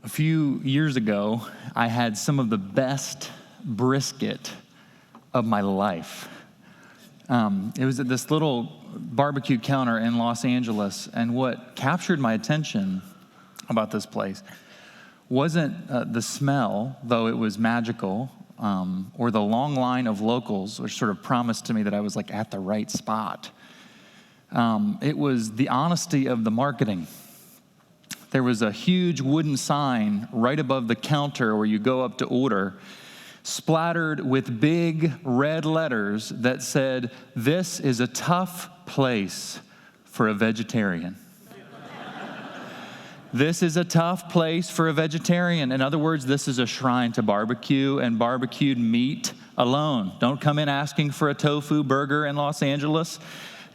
A few years ago, I had some of the best brisket of my life. It was at this little barbecue counter in Los Angeles, and what captured my attention about this place wasn't the smell, though it was magical, or the long line of locals, which sort of promised to me that I was like at the right spot. It was the honesty of the marketing. There was a huge wooden sign right above the counter where you go up to order, splattered with big red letters that said, "This is a tough place for a vegetarian." This is a tough place for a vegetarian. In other words, this is a shrine to barbecue and barbecued meat alone. Don't come in asking for a tofu burger in Los Angeles.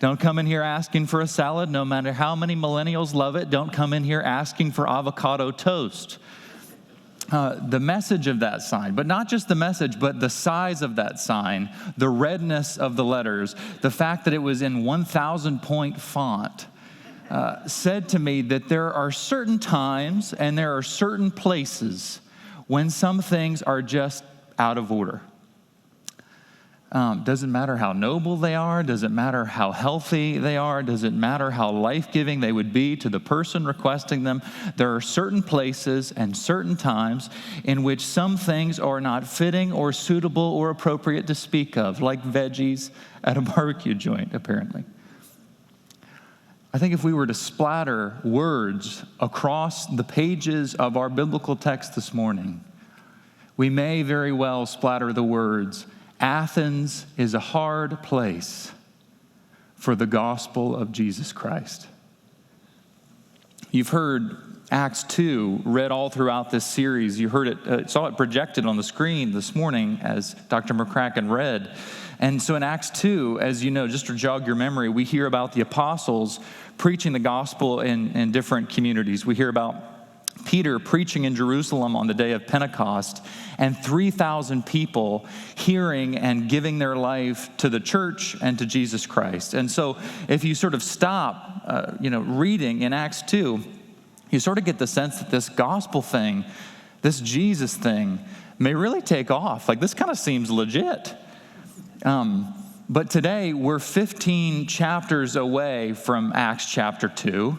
Don't come in here asking for a salad, no matter how many millennials love it. Don't come in here asking for avocado toast. The message of that sign, but not just the message, but the size of that sign, the redness of the letters, the fact that it was in 1,000-point font, said to me that there are certain times and there are certain places when some things are just out of order. Doesn't matter how noble they are, doesn't matter how healthy they are, doesn't matter how life-giving they would be to the person requesting them. There are certain places and certain times in which some things are not fitting or suitable or appropriate to speak of, like veggies at a barbecue joint, apparently. I think if we were to splatter words across the pages of our biblical text this morning, we may very well splatter the words, "Athens is a hard place for the gospel of Jesus Christ." You've heard Acts 2 read all throughout this series. You heard it, saw it projected on the screen this morning as Dr. McCracken read. And so in Acts 2, as you know, just to jog your memory, we hear about the apostles preaching the gospel in different communities. We hear about Peter preaching in Jerusalem on the day of Pentecost, and 3,000 people hearing and giving their life to the church and to Jesus Christ. And so if you sort of stop, reading in Acts 2, you sort of get the sense that this gospel thing, this Jesus thing, may really take off. Like, this kind of seems legit. But today, we're 15 chapters away from Acts chapter 2.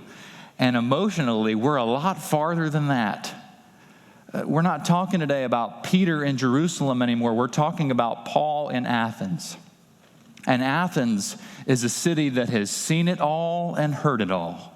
And emotionally, we're a lot farther than that. We're not talking today about Peter in Jerusalem anymore. We're talking about Paul in Athens. And Athens is a city that has seen it all and heard it all.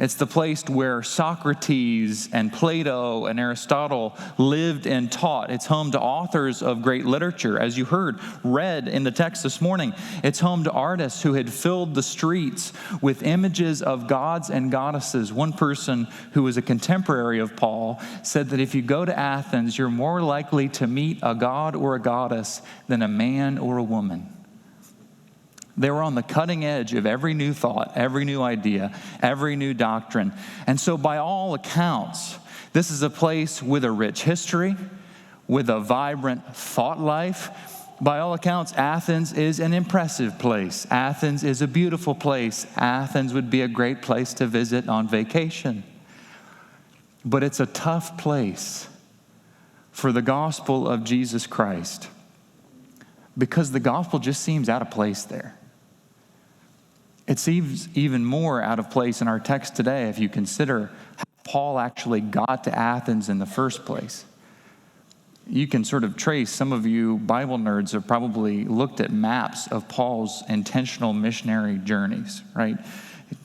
It's the place where Socrates and Plato and Aristotle lived and taught. It's home to authors of great literature, as you heard read in the text this morning. It's home to artists who had filled the streets with images of gods and goddesses. One person who was a contemporary of Paul said that if you go to Athens, you're more likely to meet a god or a goddess than a man or a woman. They were on the cutting edge of every new thought, every new idea, every new doctrine. And so by all accounts, this is a place with a rich history, with a vibrant thought life. By all accounts, Athens is an impressive place. Athens is a beautiful place. Athens would be a great place to visit on vacation. But it's a tough place for the gospel of Jesus Christ, because the gospel just seems out of place there. It seems even more out of place in our text today if you consider how Paul actually got to Athens in the first place. You can sort of trace, some of you Bible nerds have probably looked at maps of Paul's intentional missionary journeys, right?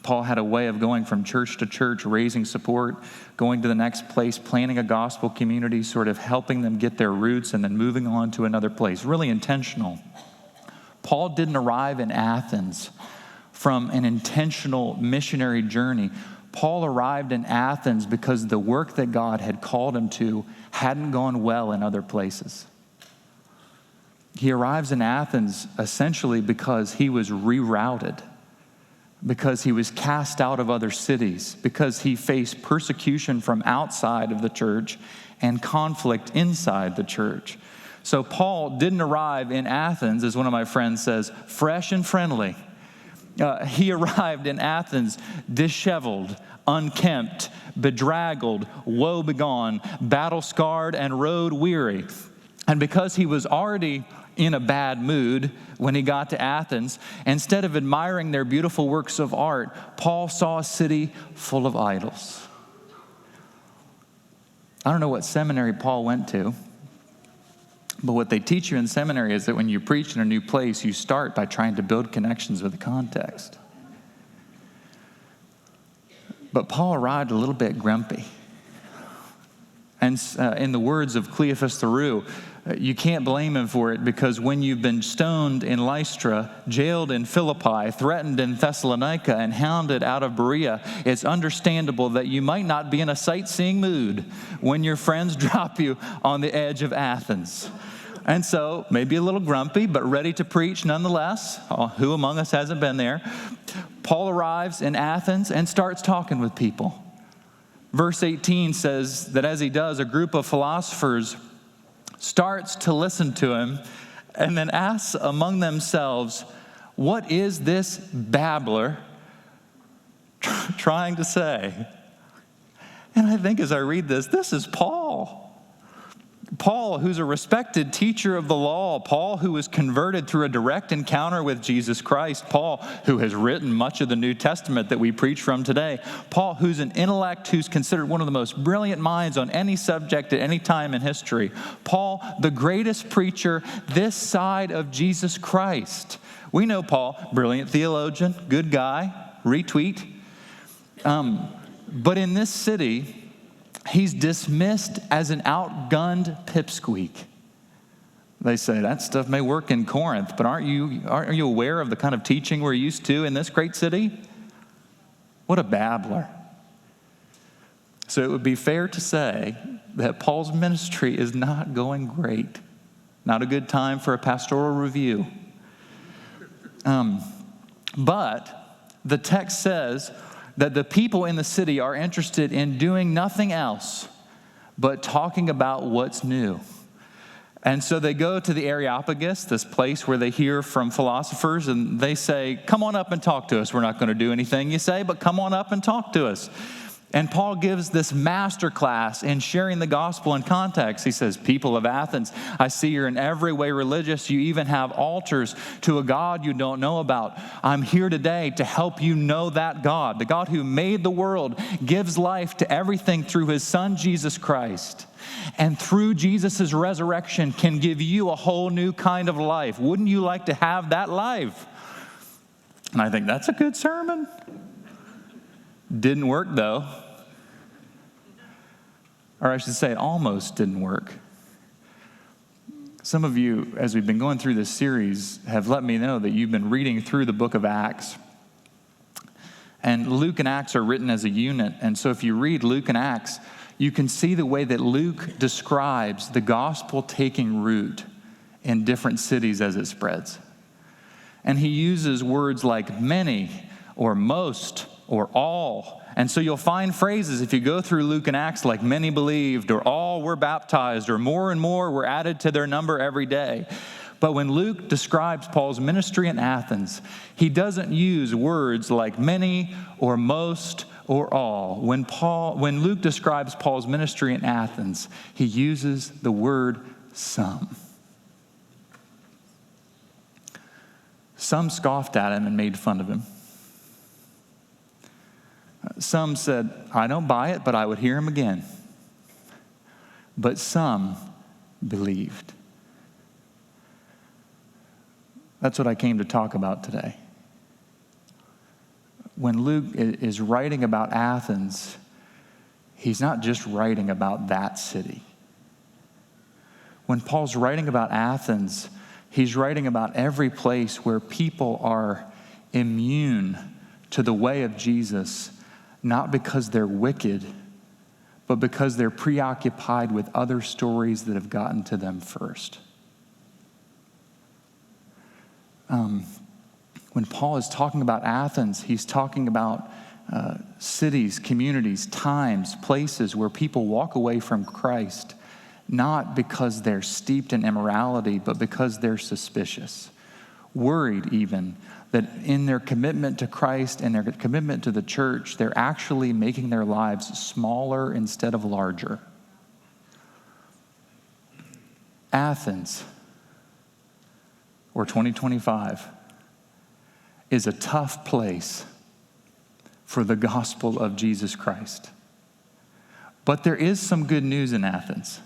Paul had a way of going from church to church, raising support, going to the next place, planting a gospel community, sort of helping them get their roots, and then moving on to another place. Really intentional. Paul didn't arrive in Athens from an intentional missionary journey. Paul arrived in Athens because the work that God had called him to hadn't gone well in other places. He arrives in Athens essentially because he was rerouted, because he was cast out of other cities, because he faced persecution from outside of the church and conflict inside the church. So Paul didn't arrive in Athens, as one of my friends says, fresh and friendly. He arrived in Athens disheveled, unkempt, bedraggled, woe-begone, battle-scarred, and road-weary. And because he was already in a bad mood when he got to Athens, instead of admiring their beautiful works of art, Paul saw a city full of idols. I don't know what seminary Paul went to, but what they teach you in seminary is that when you preach in a new place, you start by trying to build connections with the context. But Paul arrived a little bit grumpy. And in the words of Cleophas Theroux, you can't blame him for it, because when you've been stoned in Lystra, jailed in Philippi, threatened in Thessalonica, and hounded out of Berea, it's understandable that you might not be in a sightseeing mood when your friends drop you on the edge of Athens. And so, maybe a little grumpy, but ready to preach nonetheless. Who among us hasn't been there? Paul arrives in Athens and starts talking with people. Verse 18 says that as he does, a group of philosophers starts to listen to him and then asks among themselves, what is this babbler trying to say? And I think as I read this is Paul. Paul, who's a respected teacher of the law. Paul, who was converted through a direct encounter with Jesus Christ. Paul, who has written much of the New Testament that we preach from today. Paul, who's an intellect, who's considered one of the most brilliant minds on any subject at any time in history. Paul, the greatest preacher this side of Jesus Christ. We know Paul, brilliant theologian, good guy, retweet. But in this city, he's dismissed as an outgunned pipsqueak. They say that stuff may work in Corinth, but aren't you aware of the kind of teaching we're used to in this great city? What a babbler. So it would be fair to say that Paul's ministry is not going great. Not a good time for a pastoral review. But the text says that the people in the city are interested in doing nothing else but talking about what's new. And so they go to the Areopagus, this place where they hear from philosophers, and they say, come on up and talk to us. We're not going to do anything you say, but come on up and talk to us. And Paul gives this master class in sharing the gospel in context. He says, people of Athens, I see you're in every way religious. You even have altars to a God you don't know about. I'm here today to help you know that God. The God who made the world, gives life to everything through his son, Jesus Christ. And through Jesus' resurrection can give you a whole new kind of life. Wouldn't you like to have that life? And I think that's a good sermon. Didn't work though. Or I should say it almost didn't work. Some of you, as we've been going through this series, have let me know that you've been reading through the book of Acts. And Luke and Acts are written as a unit. And so if you read Luke and Acts, you can see the way that Luke describes the gospel taking root in different cities as it spreads. And he uses words like many or most or all. And so you'll find phrases if you go through Luke and Acts like many believed or all were baptized or more and more were added to their number every day. But when Luke describes Paul's ministry in Athens, he doesn't use words like many or most or all. When Luke describes Paul's ministry in Athens, he uses the word some. Some scoffed at him and made fun of him. Some said, I don't buy it, but I would hear him again. But some believed. That's what I came to talk about today. When Luke is writing about Athens, he's not just writing about that city. When Paul's writing about Athens, he's writing about every place where people are immune to the way of Jesus, not because they're wicked, but because they're preoccupied with other stories that have gotten to them first. When Paul is talking about Athens, he's talking about cities, communities, times, places where people walk away from Christ, not because they're steeped in immorality, but because they're suspicious. worried even, that in their commitment to Christ and their commitment to the church, they're actually making their lives smaller instead of larger. Athens, or 2025, is a tough place for the gospel of Jesus Christ. But there is some good news in Athens.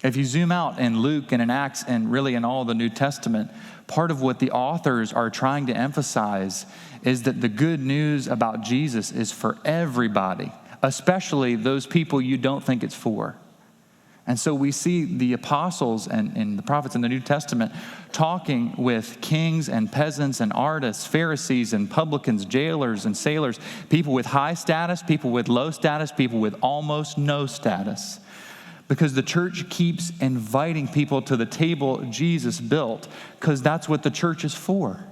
If you zoom out in Luke and in Acts and really in all the New Testament, part of what the authors are trying to emphasize is that the good news about Jesus is for everybody, especially those people you don't think it's for. And so we see the apostles and the prophets in the New Testament talking with kings and peasants and artists, Pharisees and publicans, jailers and sailors, people with high status, people with low status, people with almost no status. Because the church keeps inviting people to the table Jesus built, because that's what the church is for.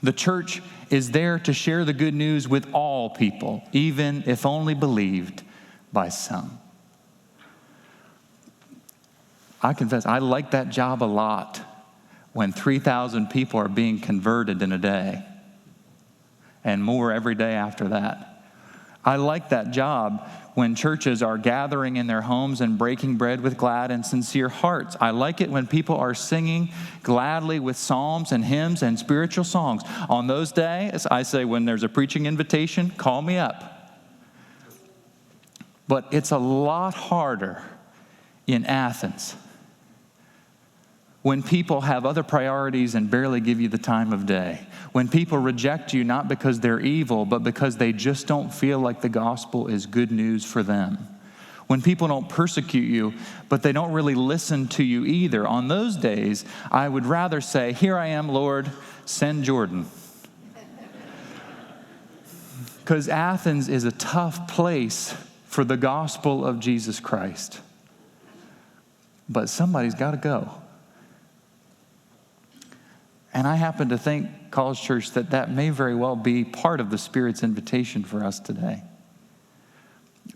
The church is there to share the good news with all people, even if only believed by some. I confess, I like that job a lot when 3,000 people are being converted in a day and more every day after that. I like that job when churches are gathering in their homes and breaking bread with glad and sincere hearts. I like it when people are singing gladly with psalms and hymns and spiritual songs. On those days, I say, when there's a preaching invitation, call me up. But it's a lot harder in Athens, when people have other priorities and barely give you the time of day. When people reject you not because they're evil, but because they just don't feel like the gospel is good news for them. When people don't persecute you, but they don't really listen to you either. On those days, I would rather say, "Here I am, Lord, send Jordan." Because Athens is a tough place for the gospel of Jesus Christ. But somebody's got to go. And I happen to think, College Church, that may very well be part of the Spirit's invitation for us today.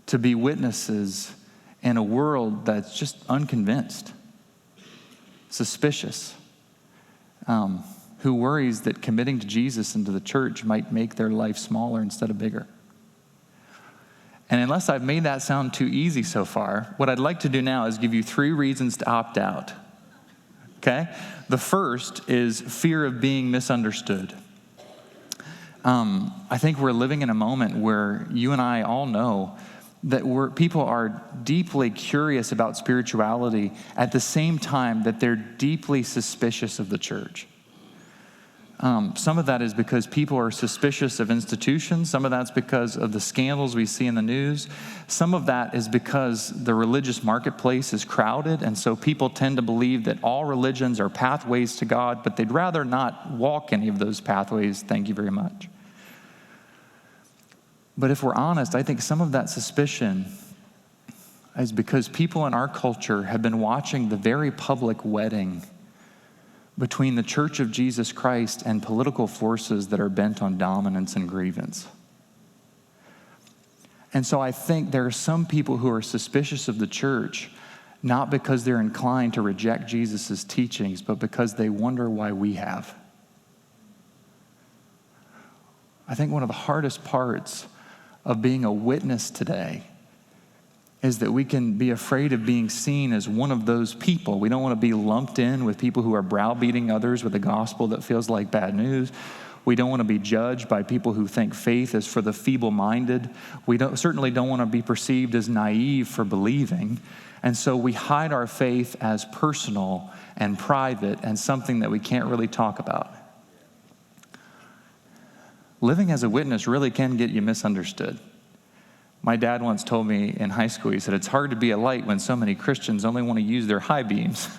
To be witnesses in a world that's just unconvinced, suspicious, who worries that committing to Jesus and to the church might make their life smaller instead of bigger. And unless I've made that sound too easy so far, what I'd like to do now is give you 3 reasons to opt out. Okay? The first is fear of being misunderstood. I think we're living in a moment where you and I all know that people are deeply curious about spirituality at the same time that they're deeply suspicious of the church. Some of that is because people are suspicious of institutions. Some of that's because of the scandals we see in the news. Some of that is because the religious marketplace is crowded, and so people tend to believe that all religions are pathways to God, but they'd rather not walk any of those pathways. Thank you very much. But if we're honest, I think some of that suspicion is because people in our culture have been watching the very public wedding between the Church of Jesus Christ and political forces that are bent on dominance and grievance. And so I think there are some people who are suspicious of the church, not because they're inclined to reject Jesus' teachings, but because they wonder why we have. I think one of the hardest parts of being a witness today is that we can be afraid of being seen as one of those people. We don't want to be lumped in with people who are browbeating others with a gospel that feels like bad news. We don't want to be judged by people who think faith is for the feeble-minded. We certainly don't want to be perceived as naive for believing. And so we hide our faith as personal and private and something that we can't really talk about. Living as a witness really can get you misunderstood. My dad once told me in high school, he said, "It's hard to be a light when so many Christians only want to use their high beams."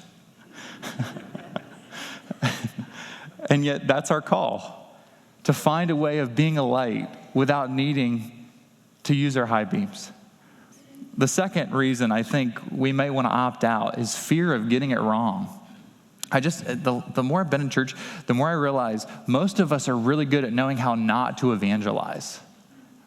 And yet that's our call, to find a way of being a light without needing to use our high beams. The second reason I think we may want to opt out is fear of getting it wrong. The more I've been in church, the more I realize most of us are really good at knowing how not to evangelize.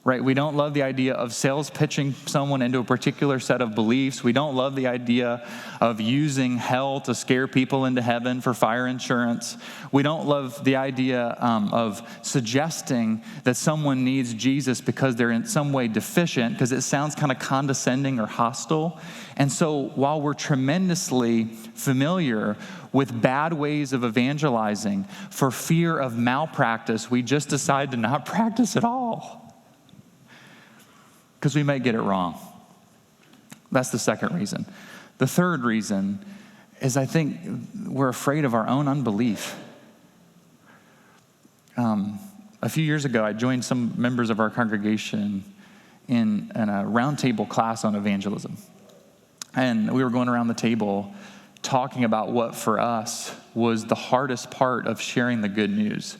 right? We don't love the idea of sales pitching someone into a particular set of beliefs. We don't love the idea of using hell to scare people into heaven for fire insurance. We don't love the idea of suggesting that someone needs Jesus because they're in some way deficient, because it sounds kind of condescending or hostile. And so while we're tremendously familiar with bad ways of evangelizing, for fear of malpractice, we just decide to not practice at all, because we might get it wrong. That's the second reason. The third reason is I think we're afraid of our own unbelief. A few years ago, I joined some members of our congregation in a roundtable class on evangelism. And we were going around the table talking about what for us was the hardest part of sharing the good news.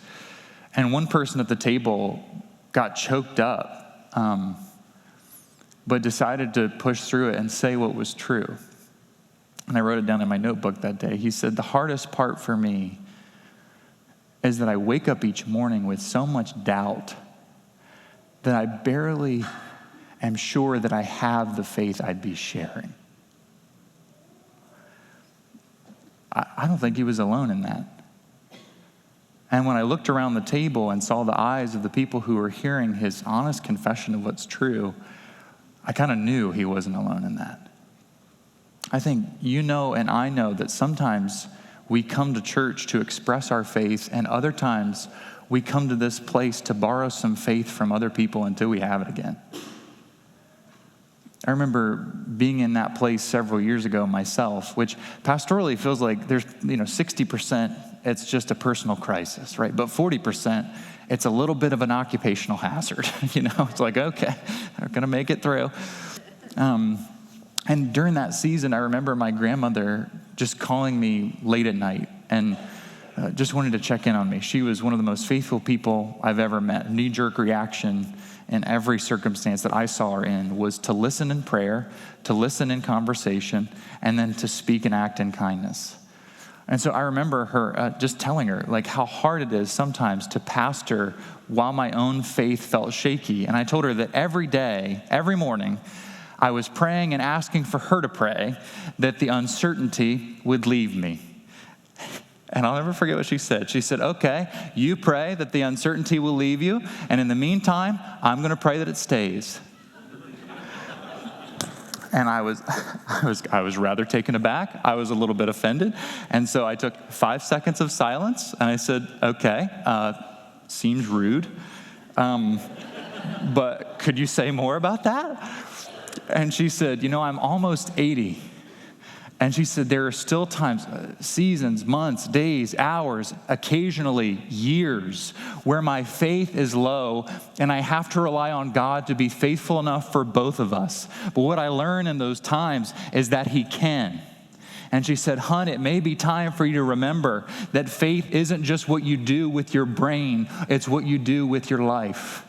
And one person at the table got choked up, but decided to push through it and say what was true. And I wrote it down in my notebook that day. He said, the hardest part for me is that I wake up each morning with so much doubt that I barely am sure that I have the faith I'd be sharing. I don't think he was alone in that. And when I looked around the table and saw the eyes of the people who were hearing his honest confession of what's true, I kind of knew he wasn't alone in that. I think you know and I know that sometimes we come to church to express our faith, and other times we come to this place to borrow some faith from other people until we have it again. I remember being in that place several years ago myself, which pastorally feels like there's 60% it's just a personal crisis, right? But 40%, it's a little bit of an occupational hazard. It's like, okay, we're going to make it through. And during that season, I remember my grandmother just calling me late at night and just wanted to check in on me. She was one of the most faithful people I've ever met. Knee-jerk reaction in every circumstance that I saw her in was to listen in prayer, to listen in conversation, and then to speak and act in kindness. And so I remember her just telling her like how hard it is sometimes to pastor while my own faith felt shaky. And I told her that every day, every morning, I was praying and asking for her to pray that the uncertainty would leave me. And I'll never forget what she said. She said, okay, you pray that the uncertainty will leave you, and in the meantime, I'm going to pray that it stays. And I was rather taken aback. I was a little bit offended. And so I took 5 seconds of silence, and I said, okay, seems rude, but could you say more about that? And she said, I'm almost 80. And she said, there are still times, seasons, months, days, hours, occasionally years, where my faith is low and I have to rely on God to be faithful enough for both of us. But what I learn in those times is that He can. And she said, hon, it may be time for you to remember that faith isn't just what you do with your brain, it's what you do with your life.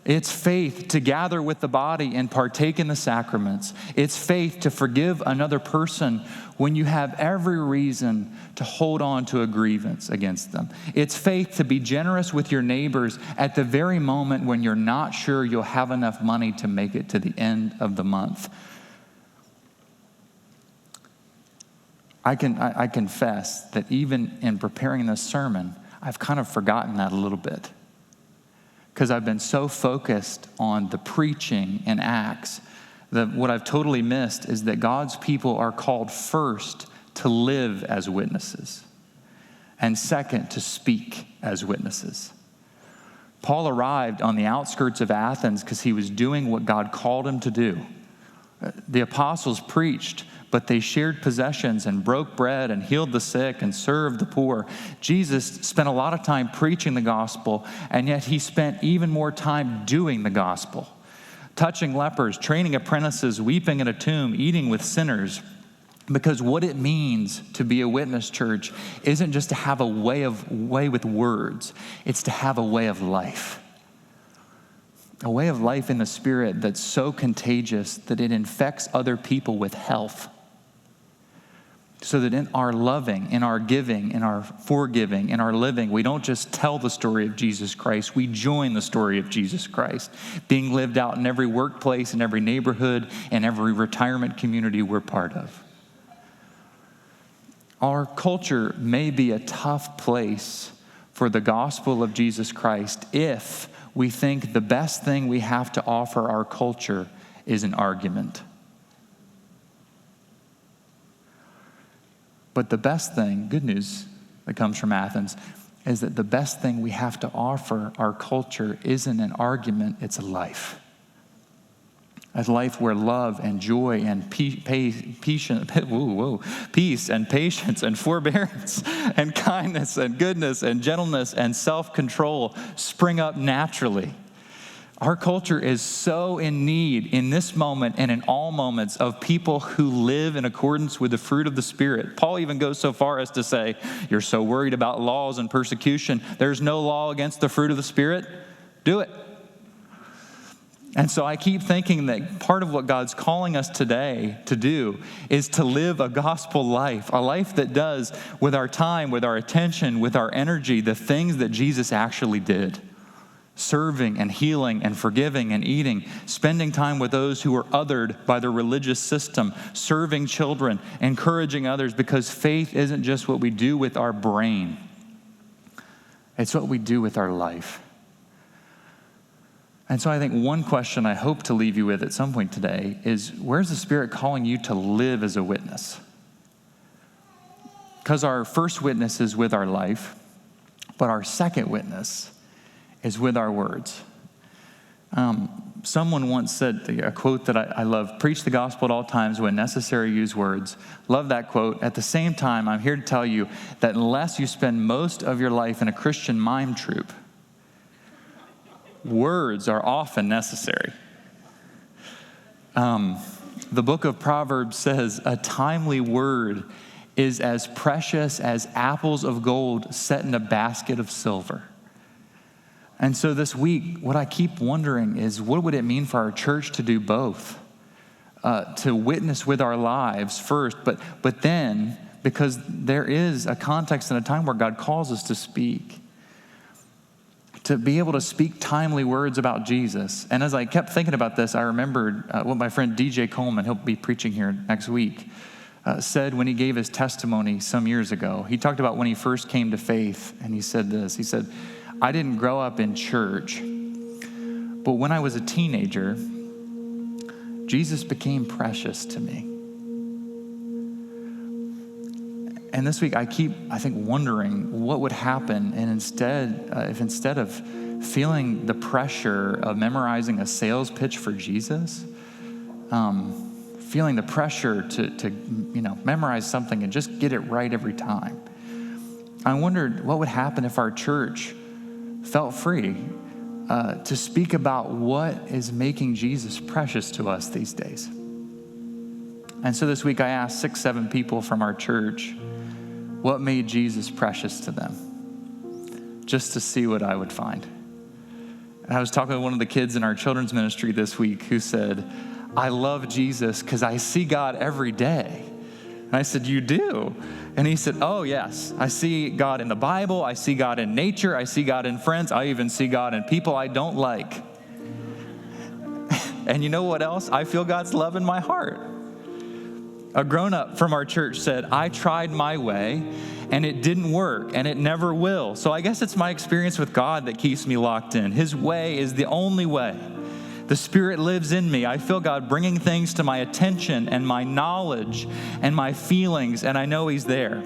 It's faith to gather with the body and partake in the sacraments. It's faith to forgive another person when you have every reason to hold on to a grievance against them. It's faith to be generous with your neighbors at the very moment when you're not sure you'll have enough money to make it to the end of the month. I confess that even in preparing this sermon, I've kind of forgotten that a little bit, because I've been so focused on the preaching in Acts that what I've totally missed is that God's people are called first to live as witnesses, and second, to speak as witnesses. Paul arrived on the outskirts of Athens because he was doing what God called him to do. The apostles preached, but they shared possessions and broke bread and healed the sick and served the poor. Jesus spent a lot of time preaching the gospel, and yet he spent even more time doing the gospel, touching lepers, training apprentices, weeping at a tomb, eating with sinners. Because what it means to be a witness, church, isn't just to have a way with words. It's to have a way of life. A way of life in the Spirit that's so contagious that it infects other people with health. so that in our loving, in our giving, in our forgiving, in our living, we don't just tell the story of Jesus Christ, we join the story of Jesus Christ, being lived out in every workplace, in every neighborhood, and every retirement community we're part of. Our culture may be a tough place for the gospel of Jesus Christ if we think the best thing we have to offer our culture is an argument. But the best thing, good news that comes from Athens, is that the best thing we have to offer our culture isn't an argument, it's a life. A life where love and joy and peace and patience and forbearance and kindness and goodness and gentleness and self-control spring up naturally. Our culture is so in need in this moment and in all moments of people who live in accordance with the fruit of the Spirit. Paul even goes so far as to say, you're so worried about laws and persecution. There's no law against the fruit of the Spirit. Do it. And so I keep thinking that part of what God's calling us today to do is to live a gospel life, a life that does with our time, with our attention, with our energy, the things that Jesus actually did. Serving and healing and forgiving and eating, spending time with those who are othered by the religious system, serving children, encouraging others, because faith isn't just what we do with our brain. It's what we do with our life. And so I think one question I hope to leave you with at some point today is, where's the Spirit calling you to live as a witness? Because our first witness is with our life, but our second witness is with our words. Someone once said a quote that I love, preach the gospel at all times, when necessary, use words. Love that quote. At the same time, I'm here to tell you that unless you spend most of your life in a Christian mime troupe, words are often necessary. The book of Proverbs says, a timely word is as precious as apples of gold set in a basket of silver. And so this week, what I keep wondering is, what would it mean for our church to do both? To witness with our lives first, but then, because there is a context and a time where God calls us to speak, to be able to speak timely words about Jesus. And as I kept thinking about this, I remembered what my friend DJ Coleman, he'll be preaching here next week, said when he gave his testimony some years ago. He talked about when he first came to faith, and he said this. He said, I didn't grow up in church, but when I was a teenager, Jesus became precious to me. And this week I think, wondering what would happen, and if instead of feeling the pressure of memorizing a sales pitch for Jesus, feeling the pressure to memorize something and just get it right every time, I wondered what would happen if our church felt free to speak about what is making Jesus precious to us these days. And so this week I asked 6-7 people from our church what made Jesus precious to them, just to see what I would find. And I was talking to one of the kids in our children's ministry this week who said, I love Jesus because I see God every day. And I said, you do? And he said, oh, yes. I see God in the Bible. I see God in nature. I see God in friends. I even see God in people I don't like. And you know what else? I feel God's love in my heart. A grown-up from our church said, I tried my way, and it didn't work, and it never will. So I guess it's my experience with God that keeps me locked in. His way is the only way. The Spirit lives in me. I feel God bringing things to my attention and my knowledge and my feelings, and I know He's there.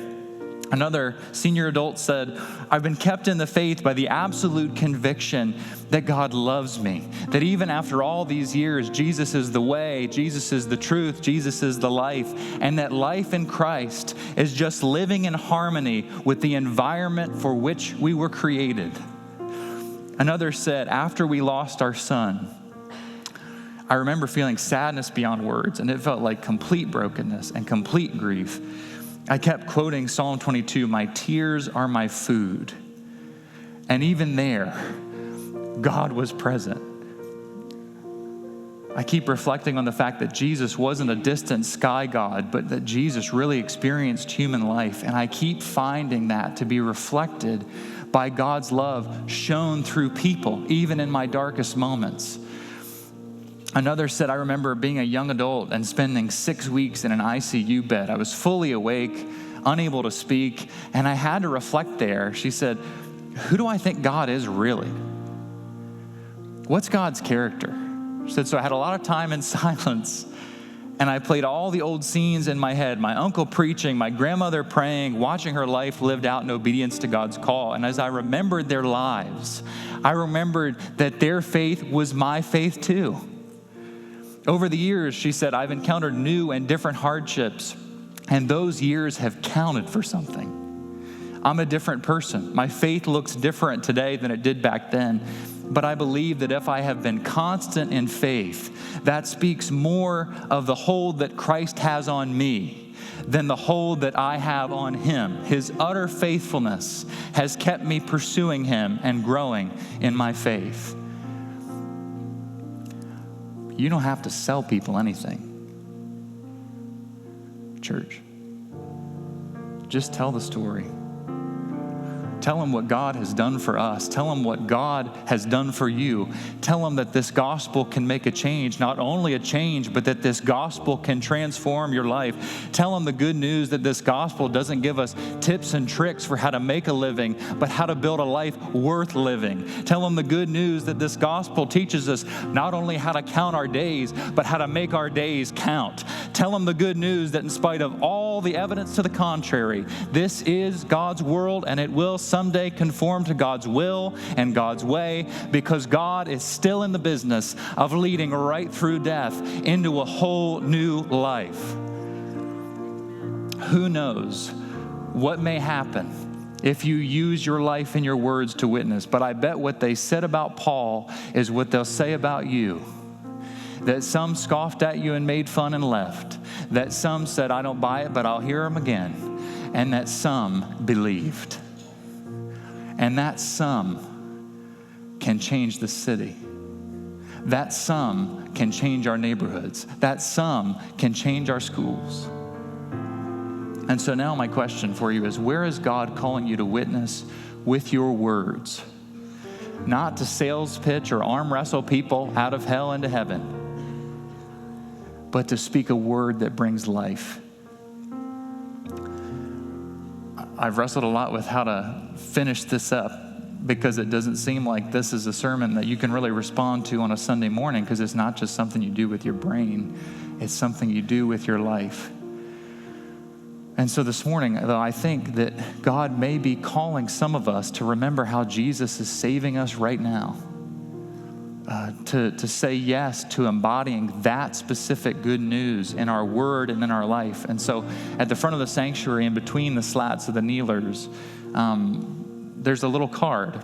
Another senior adult said, I've been kept in the faith by the absolute conviction that God loves me, that even after all these years, Jesus is the way, Jesus is the truth, Jesus is the life, and that life in Christ is just living in harmony with the environment for which we were created. Another said, after we lost our son, I remember feeling sadness beyond words, and it felt like complete brokenness and complete grief. I kept quoting Psalm 22, my tears are my food. And even there, God was present. I keep reflecting on the fact that Jesus wasn't a distant sky god, but that Jesus really experienced human life. And I keep finding that to be reflected by God's love shown through people, even in my darkest moments. Another said, I remember being a young adult and spending 6 weeks in an ICU bed. I was fully awake, unable to speak, and I had to reflect there. She said, who do I think God is really? What's God's character? She said, so I had a lot of time in silence, and I played all the old scenes in my head, my uncle preaching, my grandmother praying, watching her life lived out in obedience to God's call. And as I remembered their lives, I remembered that their faith was my faith too. Over the years, she said, I've encountered new and different hardships, and those years have counted for something. I'm a different person. My faith looks different today than it did back then. But I believe that if I have been constant in faith, that speaks more of the hold that Christ has on me than the hold that I have on him. His utter faithfulness has kept me pursuing him and growing in my faith. You don't have to sell people anything, church. Just tell the story. Tell them what God has done for us. Tell them what God has done for you. Tell them that this gospel can make a change, not only a change, but that this gospel can transform your life. Tell them the good news that this gospel doesn't give us tips and tricks for how to make a living, but how to build a life worth living. Tell them the good news that this gospel teaches us not only how to count our days, but how to make our days count. Tell them the good news that in spite of all the evidence to the contrary, this is God's world, and it will someday conform to God's will and God's way, because God is still in the business of leading right through death into a whole new life. Who knows what may happen if you use your life and your words to witness, but I bet what they said about Paul is what they'll say about you. That some scoffed at you and made fun and left. That some said, I don't buy it, but I'll hear him again. And that some believed. And that some can change the city. That some can change our neighborhoods. That some can change our schools. And so now my question for you is, where is God calling you to witness with your words? Not to sales pitch or arm wrestle people out of hell into heaven, but to speak a word that brings life. I've wrestled a lot with how to finish this up, because it doesn't seem like this is a sermon that you can really respond to on a Sunday morning, because it's not just something you do with your brain, it's something you do with your life. And so this morning, though, I think that God may be calling some of us to remember how Jesus is saving us right now. To say yes to embodying that specific good news in our word and in our life. And so at the front of the sanctuary, in between the slats of the kneelers, there's a little card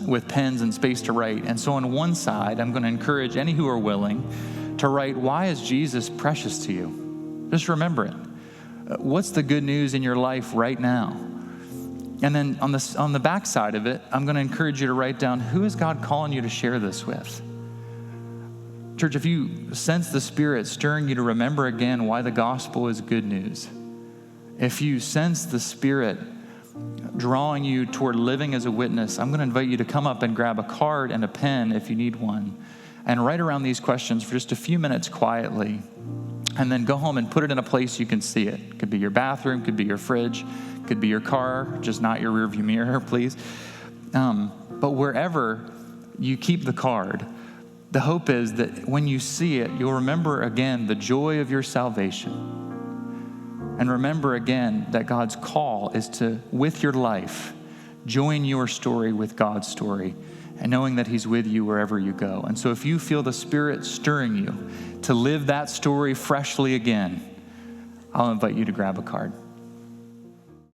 with pens and space to write. And so on one side, I'm going to encourage any who are willing to write, why is Jesus precious to you? Just remember it. What's the good news in your life right now? And then on the back side of it, I'm going to encourage you to write down, who is God calling you to share this with? Church, if you sense the Spirit stirring you to remember again why the gospel is good news, if you sense the Spirit drawing you toward living as a witness, I'm going to invite you to come up and grab a card and a pen if you need one, and write around these questions for just a few minutes quietly, and then go home and put it in a place you can see it. Could be your bathroom, could be your fridge, could be your car, just not your rearview mirror, please. But wherever you keep the card, the hope is that when you see it, you'll remember again the joy of your salvation. And remember again that God's call is to, with your life, join your story with God's story, and knowing that he's with you wherever you go. And so if you feel the Spirit stirring you to live that story freshly again, I'll invite you to grab a card.